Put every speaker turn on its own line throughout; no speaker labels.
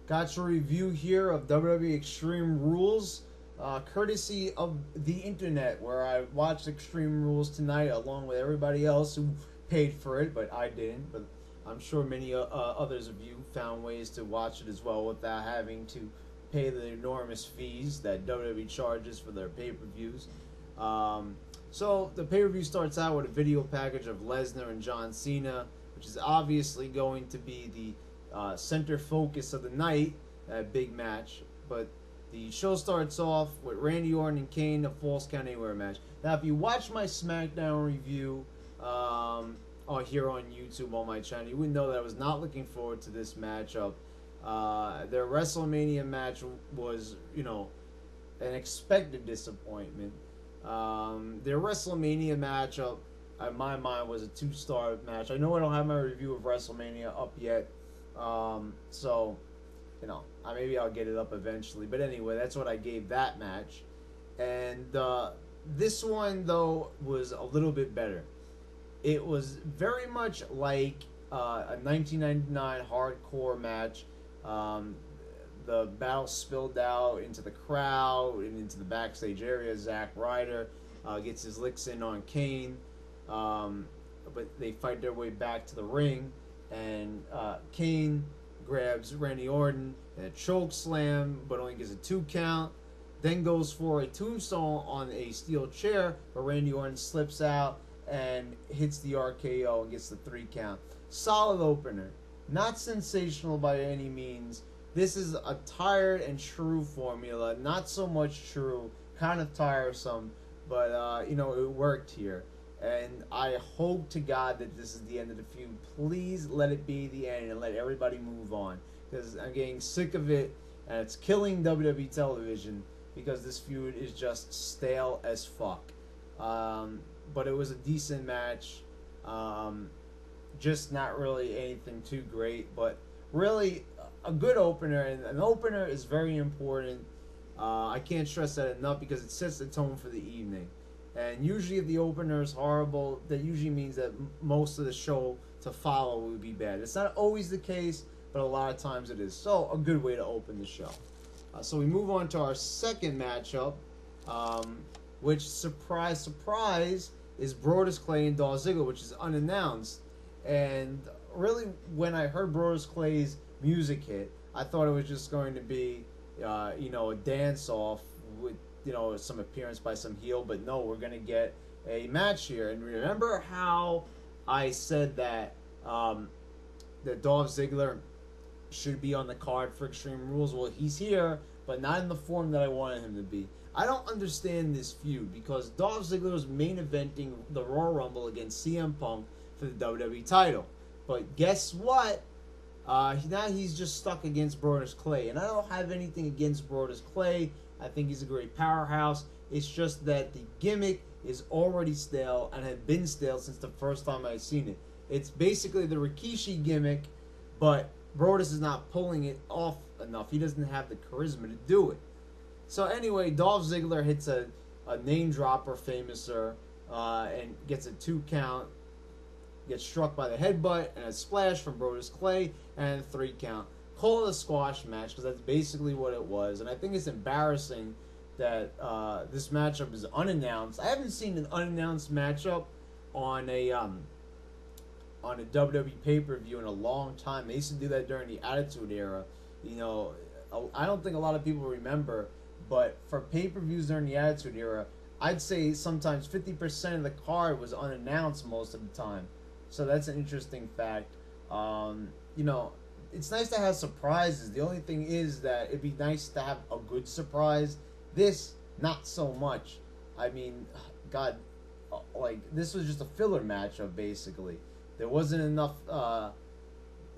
Got your review here of WWE Extreme Rules, courtesy of the internet, where I watched Extreme Rules tonight along with everybody else who paid for it, but I didn't. But I'm sure many others of you found ways to watch it as well without having to pay the enormous fees that WWE charges for their pay-per-views. So the pay-per-view starts out with a video package of Lesnar and John Cena, which is obviously going to be the center focus of the night, a big match. But the show starts off with Randy Orton and Kane, a Falls Count Anywhere match. Now, if you watch my SmackDown review here on YouTube on my channel, you would know that I was not looking forward to this matchup. Their WrestleMania match was, an expected disappointment. Their WrestleMania matchup, in my mind, was a 2-star match. I know I don't have my review of WrestleMania up yet. So, maybe I'll get it up eventually. But anyway, that's what I gave that match. And this one, though, was a little bit better. It was very much like a 1999 hardcore match. The battle spilled out into the crowd and into the backstage area. Zack Ryder gets his licks in on Kane. But they fight their way back to the ring. And Kane grabs Randy Orton in a choke slam, but only gets a 2 count. Then goes for a tombstone on a steel chair, but Randy Orton slips out and hits the RKO and gets the 3 count. Solid opener. Not sensational by any means. This is a tired and true formula. Not so much true. Kind of tiresome. But, it worked here. And I hope to God that this is the end of the feud. Please let it be the end and let everybody move on. Because I'm getting sick of it. And it's killing WWE television. Because this feud is just stale as fuck. But it was a decent match. Just not really anything too great. But really a good opener. And an opener is very important. I can't stress that enough because it sets the tone for the evening. And usually if the opener is horrible, that usually means that most of the show to follow will be bad. It's not always the case, but a lot of times it is. So, a good way to open the show. So we move on to our second matchup, which, surprise, surprise, is Brodus Clay and Dolph Ziggler, which is unannounced. And really, when I heard Brodus Clay's music hit, I thought it was just going to be, a dance-off with some appearance by some heel, but no, we're going to get a match here. And remember how I said that that Dolph Ziggler should be on the card for Extreme Rules? Well, he's here, but not in the form that I wanted him to be. I don't understand this feud because Dolph Ziggler was main eventing the Royal Rumble against CM Punk for the WWE title. But guess what? Now he's just stuck against Brodus Clay. And I don't have anything against Brodus Clay. I think he's a great powerhouse. It's just that the gimmick is already stale and had been stale since the first time I've seen it. It's basically the Rikishi gimmick, but Brodus is not pulling it off enough. He doesn't have the charisma to do it. So anyway, Dolph Ziggler hits a name dropper famouser and gets a 2 count. Gets struck by the headbutt and a splash from Brodus Clay and a 3 count. Call it a squash match because that's basically what it was. And I think it's embarrassing that this matchup is unannounced. I haven't seen an unannounced matchup on a WWE pay-per-view in a long time. They used to do that during the Attitude Era. I don't think a lot of people remember, but for pay-per-views during the Attitude Era, I'd say sometimes 50% of the card was unannounced most of the time. So that's an interesting fact. It's nice to have surprises. The only thing is that it'd be nice to have a good surprise. This, not so much. I mean, God, this was just a filler matchup, basically. There wasn't enough.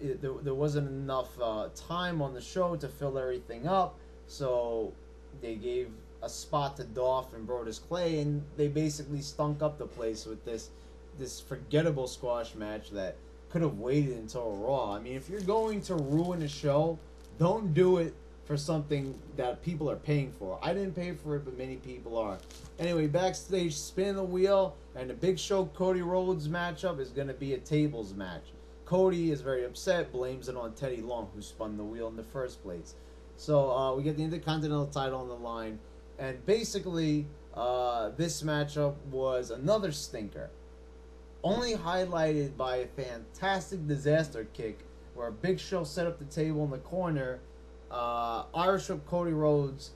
There wasn't enough time on the show to fill everything up, so they gave a spot to Dolph and Brodus Clay, and they basically stunk up the place with this forgettable squash match that could have waited until Raw. I mean, if you're going to ruin a show, don't do it for something that people are paying for. I didn't pay for it, but many people are. Anyway, backstage, spin the wheel, and the Big Show Cody Rhodes matchup is going to be a tables match. Cody is very upset, blames it on Teddy Long, who spun the wheel in the first place. So we get the Intercontinental title on the line, and basically this matchup was another stinker, only highlighted by a fantastic disaster kick where Big Show set up the table in the corner, Irish whip Cody Rhodes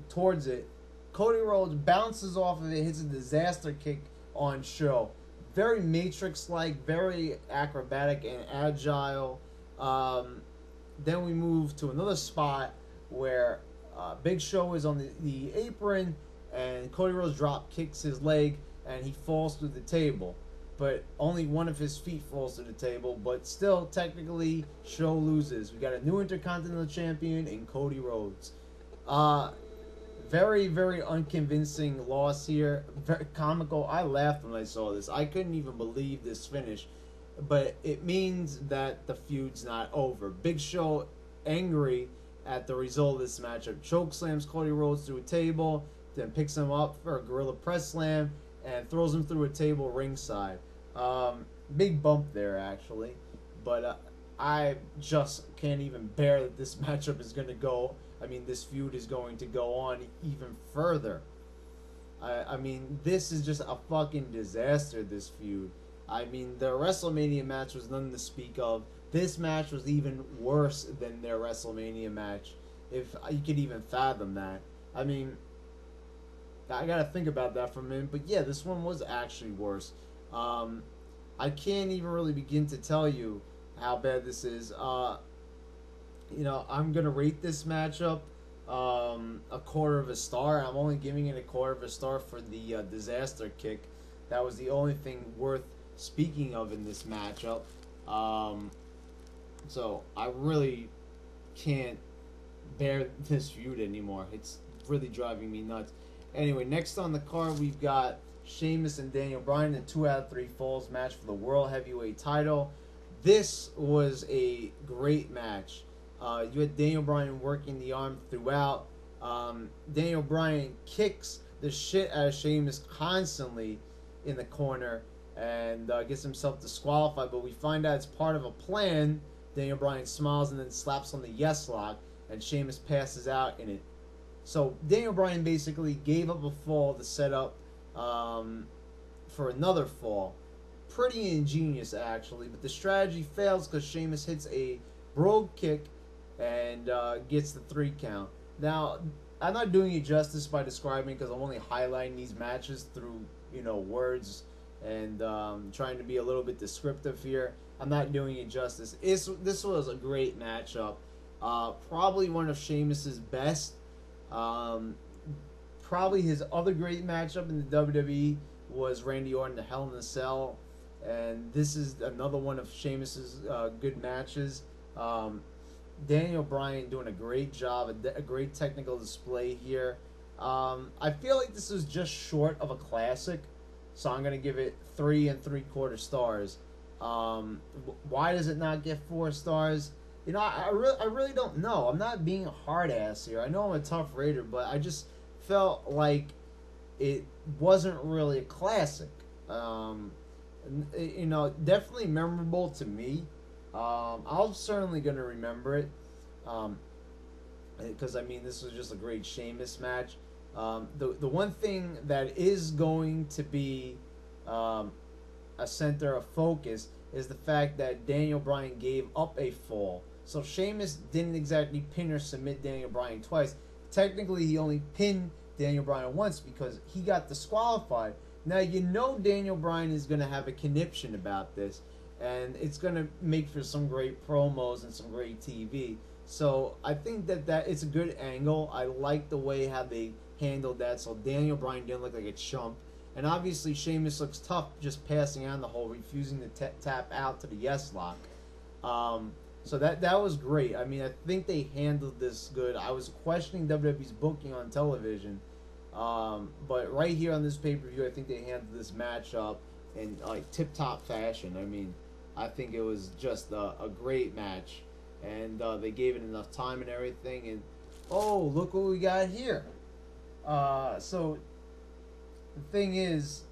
towards it. Cody Rhodes bounces off of it, hits a disaster kick on Show. Very Matrix-like, very acrobatic and agile. Then we move to another spot where Big Show is on the apron, and Cody Rhodes drop kicks his leg, and he falls through the table. But only one of his feet falls to the table, but still, technically, Show loses. We got a new Intercontinental Champion in Cody Rhodes. Very, very unconvincing loss here. Very comical. I laughed when I saw this. I couldn't even believe this finish. But it means that the feud's not over. Big Show, angry at the result of this matchup, chokeslams Cody Rhodes through a table, then picks him up for a gorilla press slam, and throws him through a table ringside. Big bump there, actually. But I just can't even bear that this matchup is going to go... this feud is going to go on even further. I mean, this is just a fucking disaster, this feud. The WrestleMania match was nothing to speak of. This match was even worse than their WrestleMania match, if you could even fathom that. I gotta think about that for a minute, but yeah, this one was actually worse. I can't even really begin to tell you how bad this is. I'm going to rate this matchup a quarter of a star. I'm only giving it a quarter of a star for the disaster kick. That was the only thing worth speaking of in this matchup. So I really can't bear this feud anymore. It's really driving me nuts. Anyway, next on the card, we've got Sheamus and Daniel Bryan in 2 out of 3 falls match for the World Heavyweight title. This was a great match. You had Daniel Bryan working the arm throughout. Daniel Bryan kicks the shit out of Sheamus constantly in the corner and gets himself disqualified, but we find out it's part of a plan. Daniel Bryan smiles and then slaps on the yes lock, and Sheamus passes out in it. So Daniel Bryan basically gave up a fall to set up for another fall. Pretty ingenious, actually, but the strategy fails because Sheamus hits a brogue kick and gets the 3 count. Now, I'm not doing it justice by describing, because I'm only highlighting these matches through, words and trying to be a little bit descriptive here. I'm not doing it justice. This was a great matchup. Probably one of Sheamus's best. Probably his other great matchup in the WWE was Randy Orton, the Hell in a Cell. And this is another one of Sheamus's good matches. Daniel Bryan doing a great job, a great technical display here. I feel like this is just short of a classic, so I'm going to give it 3 3/4 stars. Why does it not get 4 stars? I really don't know. I'm not being a hard ass here. I know I'm a tough rater, but I just felt like it wasn't really a classic. Definitely memorable to me. I'm certainly going to remember it. Because, this was just a great Sheamus match. The one thing that is going to be a center of focus is the fact that Daniel Bryan gave up a fall. So Sheamus didn't exactly pin or submit Daniel Bryan twice. Technically, he only pinned Daniel Bryan once because he got disqualified. Now, Daniel Bryan is going to have a conniption about this, and it's going to make for some great promos and some great TV. So I think that it's a good angle. I like the way how they handled that, so Daniel Bryan didn't look like a chump. And obviously, Sheamus looks tough just passing on the hole, refusing to tap out to the yes lock. So that was great. I think they handled this good. I was questioning WWE's booking on television. But right here on this pay-per-view, I think they handled this matchup in tip-top fashion. I think it was just a great match. And they gave it enough time and everything. And, oh, look what we got here. So, the thing is,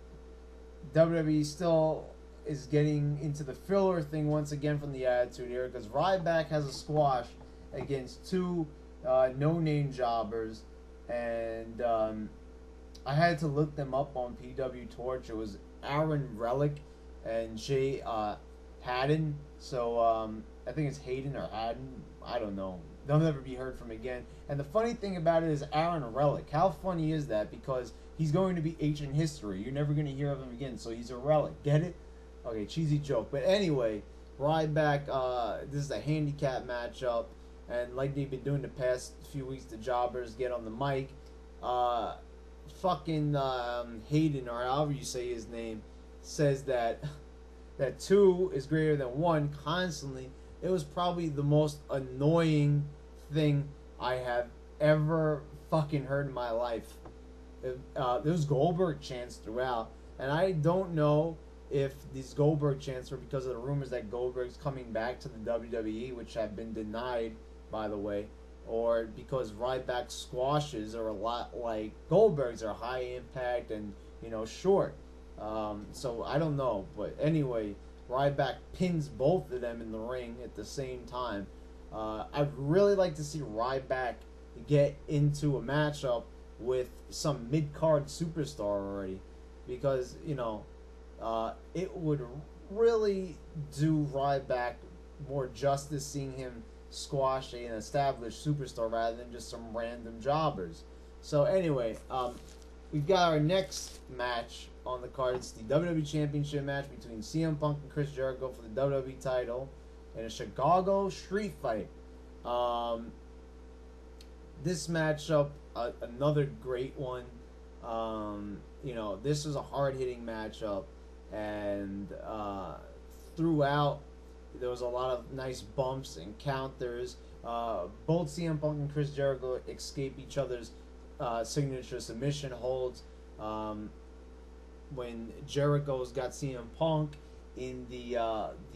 WWE still is getting into the filler thing once again from the Attitude Era, because Ryback has a squash against two no-name jobbers, and I had to look them up on PW Torch. It was Aaron Relic and Jay Haddon. So I think it's Hayden or Haddon. I don't know. They'll never be heard from again. And the funny thing about it is Aaron Relic. How funny is that? Because he's going to be ancient history. You're never going to hear of him again. So he's a relic. Get it? Okay, cheesy joke. But anyway, Ryback, this is a handicap matchup. And like they've been doing the past few weeks, the jobbers get on the mic. Fucking Hayden, or however you say his name, says that 2 is greater than 1 constantly. It was probably the most annoying thing I have ever fucking heard in my life. There was Goldberg chants throughout, and I don't know if these Goldberg chants were because of the rumors that Goldberg's coming back to the WWE, which have been denied, by the way, or because Ryback's squashes are a lot like Goldberg's, are high impact and, short. So I don't know, but anyway, Ryback pins both of them in the ring at the same time. I'd really like to see Ryback get into a matchup with some mid-card superstar already, because, it would really do Ryback more justice seeing him squash an established superstar rather than just some random jobbers. So anyway, we've got our next match on the card. It's the WWE Championship match between CM Punk and Chris Jericho for the WWE title in a Chicago street fight. This matchup, another great one. This was a hard-hitting matchup, and throughout there was a lot of nice bumps and counters. Both CM Punk and Chris Jericho escape each other's signature submission holds. When Jericho's got CM Punk in the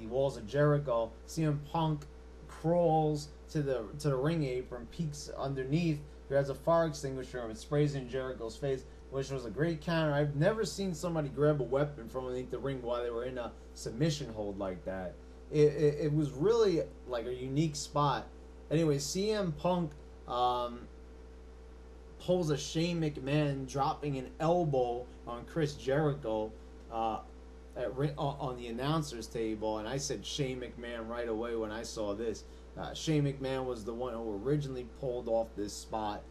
walls of Jericho, CM Punk crawls to the ring apron, peeks underneath, grabs a fire extinguisher and sprays in Jericho's face, which was a great counter. I've never seen somebody grab a weapon from underneath the ring while they were in a submission hold like that. It was really like a unique spot. Anyway, CM Punk pulls a Shane McMahon, dropping an elbow on Chris Jericho on the announcer's table, and I said Shane McMahon right away when I saw this. Shane McMahon was the one who originally pulled off this spot.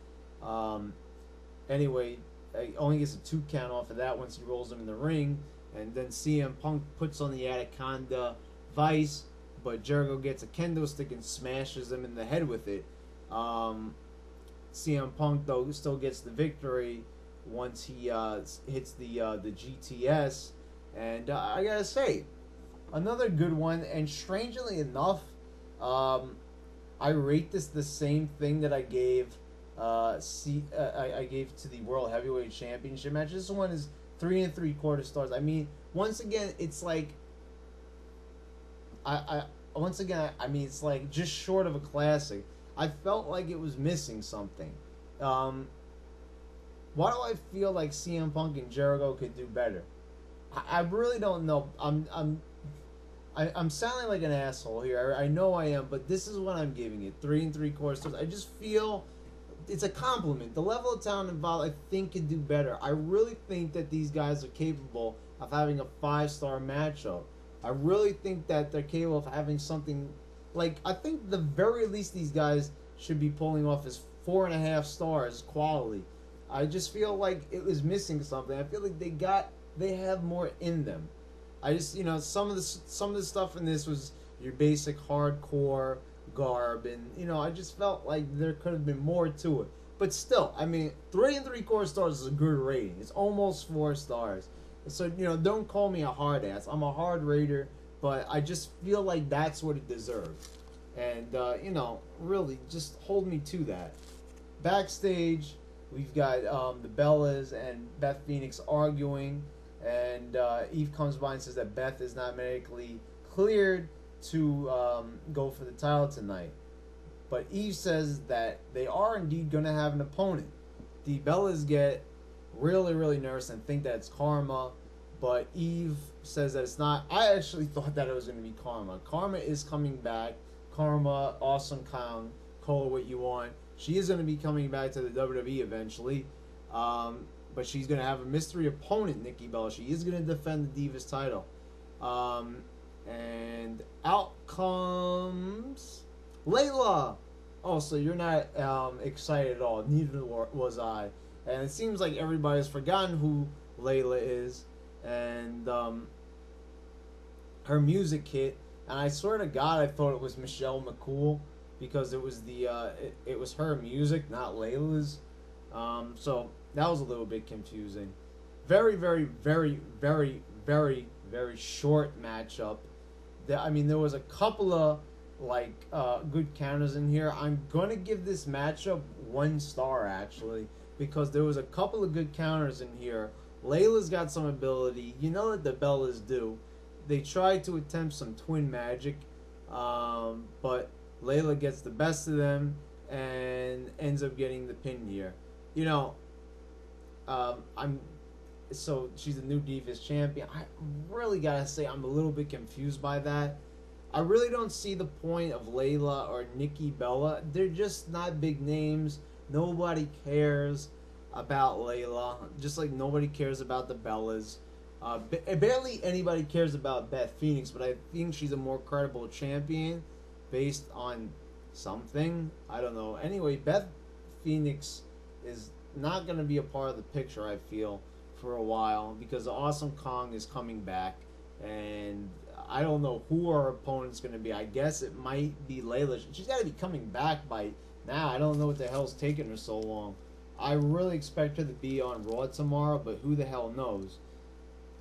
Anyway, he only gets a 2 count off of that once he rolls him in the ring, and then CM Punk puts on the Anaconda Vice, but Jericho gets a kendo stick and smashes him in the head with it. CM Punk, though, still gets the victory once he hits the GTS. And I gotta say, another good one. And strangely enough, I rate this the same thing that I gave I gave to the World Heavyweight Championship match. This one is 3 3/4 stars. I mean, once again, it's like it's like just short of a classic. I felt like it was missing something. Why do I feel like CM Punk and Jericho could do better? I really don't know. I'm sounding like an asshole here. I know I am, but this is what I'm giving it: 3 3/4 stars. I just feel it's a compliment. The level of talent involved, I think, could do better. I really think that these guys are capable of having a 5-star matchup. I really think that they're capable of having something like, I think the very least these guys should be pulling off is 4.5 stars quality. I just feel like it was missing something. I feel like they have more in them. I just, some of the stuff in this was your basic hardcore garb, and I just felt like there could have been more to it. But still, I mean, 3 3/4 stars is a good rating. It's almost 4 stars. So, don't call me a hard ass. I'm a hard rater, but I just feel like that's what it deserved. And, really, just hold me to that. Backstage, we've got the Bellas and Beth Phoenix arguing, and Eve comes by and says that Beth is not medically cleared to go for the title tonight. But Eve says that they are indeed going to have an opponent. The Bellas get really, really nervous and think that it's Karma, But Eve says that it's not. I actually thought that it was going to be Karma. Karma is coming back. Karma, Awesome Kong, call it what you want. She is going to be coming back to the WWE eventually. But she's going to have a mystery opponent, Nikki Bella. She is going to defend the Divas title. And out comes Layla. Oh, so you're not excited at all. Neither was I. And it seems like everybody's forgotten who Layla is. And her music hit. And I swear to God, I thought it was Michelle McCool. Because it was it was her music, not Layla's. So that was a little bit confusing. Very, very, very, very, very, very short matchup. There was a couple of good counters in here. I'm gonna give this matchup 1 star actually, because there was a couple of good counters in here. Layla's got some ability. You know what the Bellas do. They tried to attempt some twin magic, but Layla gets the best of them and ends up getting the pin here. So she's the new Divas champion. I really gotta say I'm a little bit confused by that. I really don't see the point of Layla or Nikki Bella. They're just not big names. Nobody cares about Layla, just like nobody cares about the Bellas. Barely anybody cares about Beth Phoenix, but I think she's a more credible champion based on something. I don't know. Anyway, Beth Phoenix is not going to be a part of the picture, I feel, for a while, because the Awesome Kong is coming back, and I don't know who our opponent's going to be. I guess it might be Layla. She's got to be coming back by now. I don't know what the hell's taking her so long. I really expect her to be on Raw tomorrow, but who the hell knows?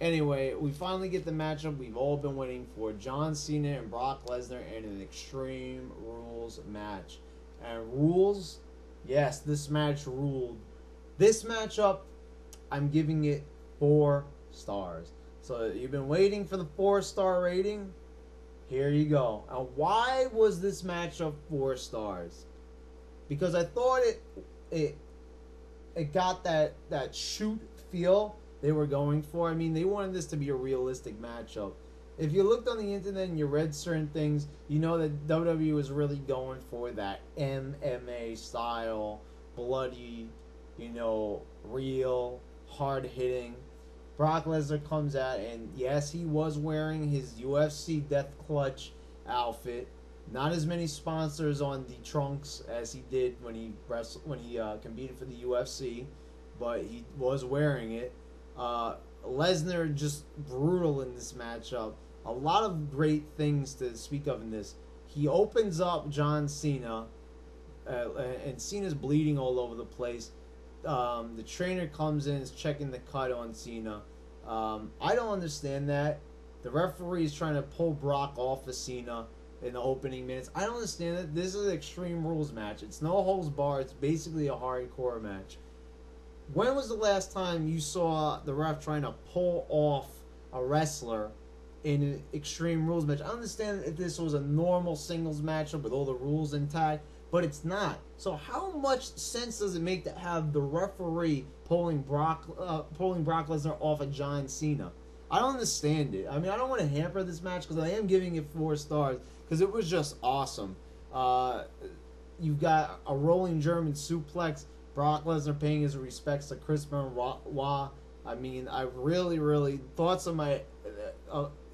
Anyway, we finally get the matchup we've all been waiting for. John Cena and Brock Lesnar in an Extreme Rules match. And rules, yes, this match ruled. This matchup, I'm giving it 4 stars. So you've been waiting for the 4-star rating? Here you go. Now, why was this matchup 4 stars? Because I thought it got that shoot feel they were going for. I mean, they wanted this to be a realistic matchup. If you looked on the internet and you read certain things, you know that WWE was really going for that MMA style, bloody, real, hard-hitting. Brock Lesnar comes out, and yes, he was wearing his UFC Death Clutch outfit. Not as many sponsors on the trunks as he did when he competed for the UFC, but he was wearing it. Lesnar just brutal in this matchup. A lot of great things to speak of in this. He opens up John Cena, and Cena's bleeding all over the place. The trainer comes in, is checking the cut on Cena. I don't understand that. The referee is trying to pull Brock off of Cena in the opening minutes. I don't understand that. This is an Extreme Rules match. It's no holds barred. It's basically a hardcore match. When was the last time you saw the ref trying to pull off a wrestler in an Extreme Rules match? I understand if this was a normal singles matchup with all the rules intact, but it's not. So how much sense does it make to have the referee pulling Brock Lesnar off of John Cena? I don't understand it. I mean, I don't want to hamper this match because I am giving it 4 stars because it was just awesome. You've got a rolling German suplex. Brock Lesnar paying his respects to Chris Benoit. I mean, I really thoughts of my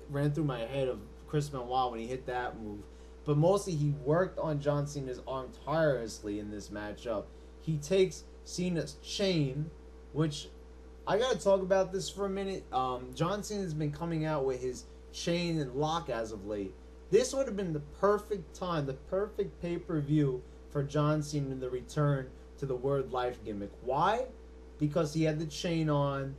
ran through my head of Chris Benoit when he hit that move. But mostly he worked on John Cena's arm tirelessly in this matchup. He takes Cena's chain, which I gotta talk about this for a minute. John Cena's been coming out with his chain and lock as of late. This would have been the perfect time, the perfect pay-per-view for John Cena to return to the Word Life gimmick. Why? Because he had the chain on.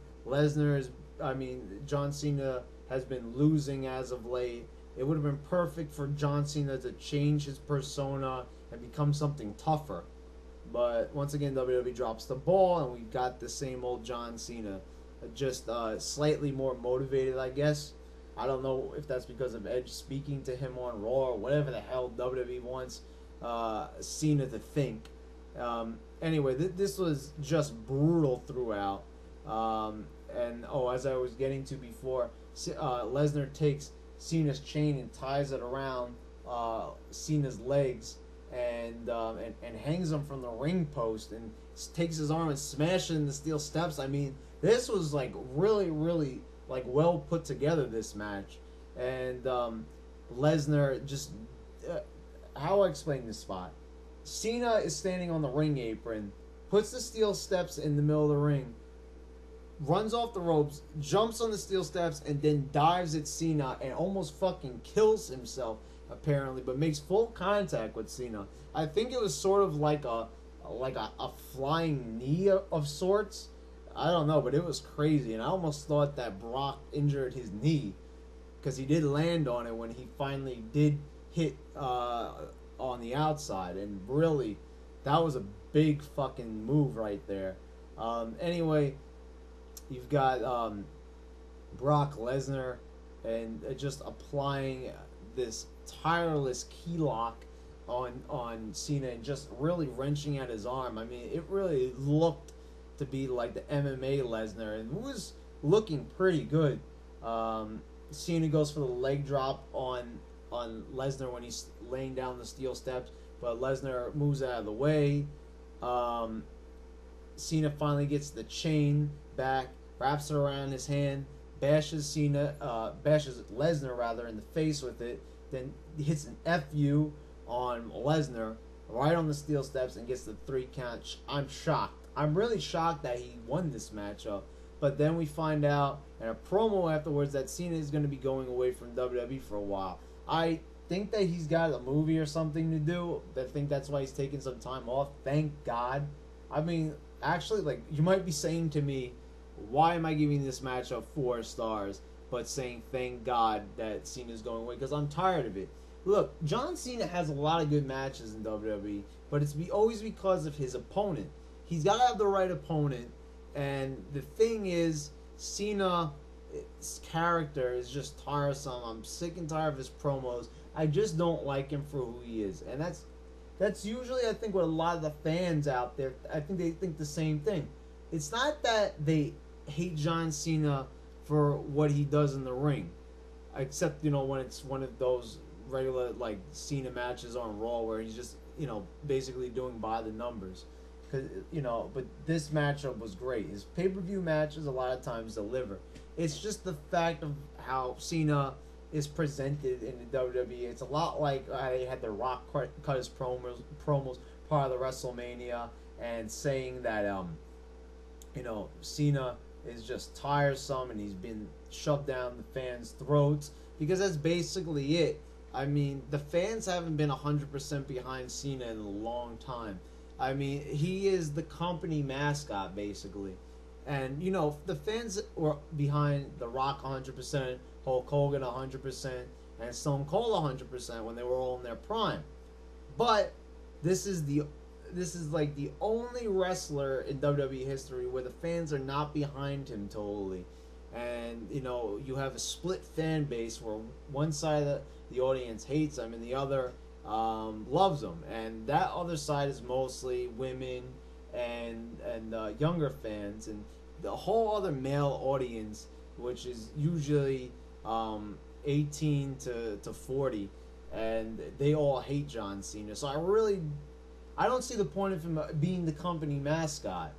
John Cena has been losing as of late. It would have been perfect for John Cena to change his persona and become something tougher. But once again, WWE drops the ball, and we've got the same old John Cena. Just slightly more motivated, I guess. I don't know if that's because of Edge speaking to him on Raw or whatever the hell WWE wants Cena to think. Anyway, this was just brutal throughout. And as I was getting to before, Lesnar takes Cena's chain and ties it around Cena's legs and hangs him from the ring post and takes his arm and smashes in the steel steps. I mean, this was like really, really like well put together, this match. And Lesnar just how I explain this spot. Cena is standing on the ring apron, puts the steel steps in the middle of the ring, runs off the ropes, jumps on the steel steps, and then dives at Cena and almost fucking kills himself, apparently, but makes full contact with Cena. I think it was sort of like a flying knee of sorts. I don't know, but it was crazy, and I almost thought that Brock injured his knee, because he did land on it when he finally did hit on the outside, and really, that was a big fucking move right there. Anyway, you've got Brock Lesnar and just applying this tireless key lock on Cena and just really wrenching at his arm. I mean, it really looked to be like the MMA Lesnar, and it was looking pretty good. Cena goes for the leg drop on Lesnar when he's laying down the steel steps, but Lesnar moves out of the way. Cena finally gets the chain back, wraps it around his hand, bashes Lesnar rather in the face with it, then hits an FU on Lesnar right on the steel steps and gets the 3 count. I'm shocked. I'm really shocked that he won this matchup. But then we find out in a promo afterwards that Cena is going to be going away from WWE for a while. I think that he's got a movie or something to do. I think that's why he's taking some time off. Thank God. I mean, actually, like, you might be saying to me, why am I giving this matchup 4 stars, but saying thank God that Cena's going away? Because I'm tired of it. Look, John Cena has a lot of good matches in WWE, but it's always because of his opponent. He's got to have the right opponent, and the thing is, Cena's character is just tiresome. I'm sick and tired of his promos. I just don't like him for who he is, and that's usually, I think, what a lot of the fans out there, I think they think the same thing. It's not that they hate John Cena for what he does in the ring, except, when it's one of those regular, like, Cena matches on Raw where he's just, basically doing by the numbers. But this matchup was great. His pay-per-view matches a lot of times deliver. It's just the fact of how Cena is presented in the WWE. It's a lot like I had The Rock cut his promos part of the WrestleMania and saying that Cena is just tiresome and he's been shoved down the fans' throats, because that's basically it. I mean, the fans haven't been 100% behind Cena in a long time. I mean, he is the company mascot, basically. And, the fans were behind The Rock 100%, Hulk Hogan 100%, and Stone Cold 100% when they were all in their prime. But this is like the only wrestler in WWE history where the fans are not behind him totally. And, you have a split fan base where one side of the audience hates him and the other loves him. And that other side is mostly women and younger fans. And the whole other male audience, which is usually 18 to 40, and they all hate John Cena. So I don't see the point of him being the company mascot.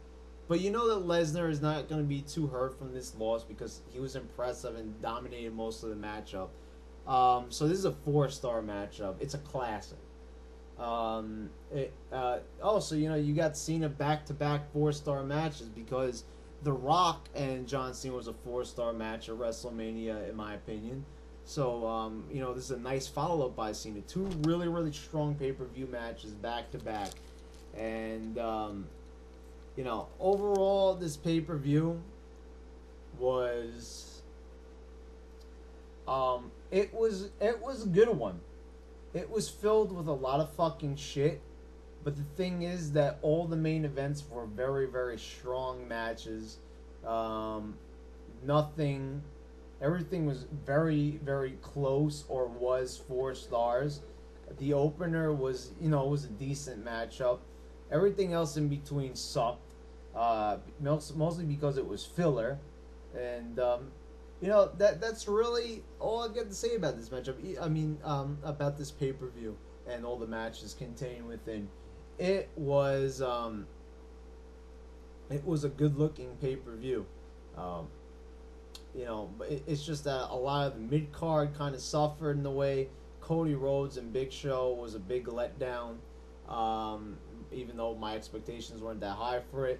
But you know that Lesnar is not going to be too hurt from this loss because he was impressive and dominated most of the matchup. So this is a 4-star matchup. It's a classic. Also, you got Cena back-to-back 4-star matches because The Rock and John Cena was a 4-star match at WrestleMania, in my opinion. So, this is a nice follow-up by Cena. 2 really, really strong pay-per-view matches back-to-back. And, overall, this pay-per-view was... It was a good one. It was filled with a lot of fucking shit. But the thing is that all the main events were very, very strong matches. Everything was very, very close or was 4 stars. The opener was, was a decent matchup. Everything else in between sucked. Mostly because it was filler. And you know, that's really all I got to say about this matchup. I mean, about this pay-per-view and all the matches contained within. It was a good-looking pay-per-view. Um, you know, but it's just that a lot of the mid-card kind of suffered in the way. Cody Rhodes and Big Show was a big letdown, even though my expectations weren't that high for it.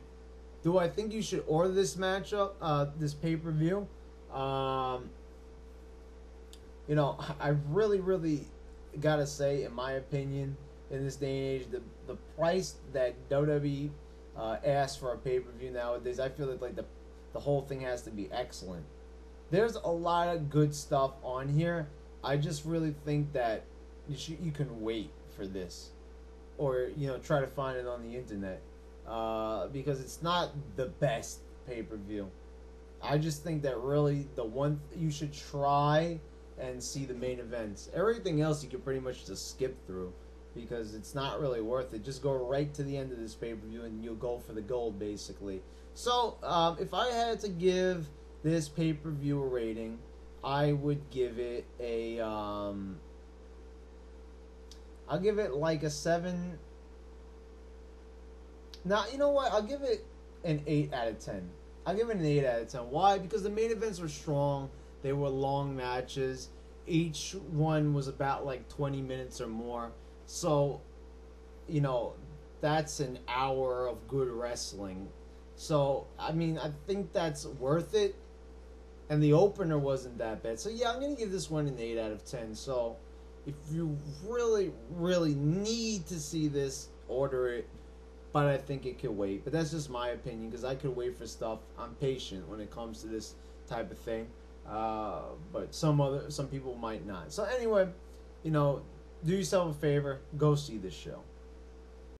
Do I think you should order this matchup, this pay-per-view? You know, I really gotta say, in my opinion, in this day and age, the price that WWE asks for a pay-per-view nowadays, I feel like the whole thing has to be excellent. There's a lot of good stuff on here. I just really think that you can wait for this, or you know, try to find it on the internet, because it's not the best pay-per-view. I just think that really the one you should try and see the main events. Everything else you can pretty much just skip through because it's not really worth it. Just go right to the end of this pay-per-view and you'll go for the gold, basically. So, if I had to give this pay-per-view a rating, I would give it a, I'll give it like a 7. Now, you know what? I'll give it an 8 out of 10. I'll give it an 8 out of 10. Why? Because the main events were strong. They were long matches. Each one was about like 20 minutes or more. So, you know, that's an hour of good wrestling. So, I mean, I think that's worth it. And the opener wasn't that bad. So, yeah, I'm going to give this one an 8 out of 10. So, if you really need to see this, order it. But I think it could wait. But that's just my opinion, because I could wait for stuff. I'm patient when it comes to this type of thing. But some people might not. So anyway, you know, do yourself a favor. Go see this show.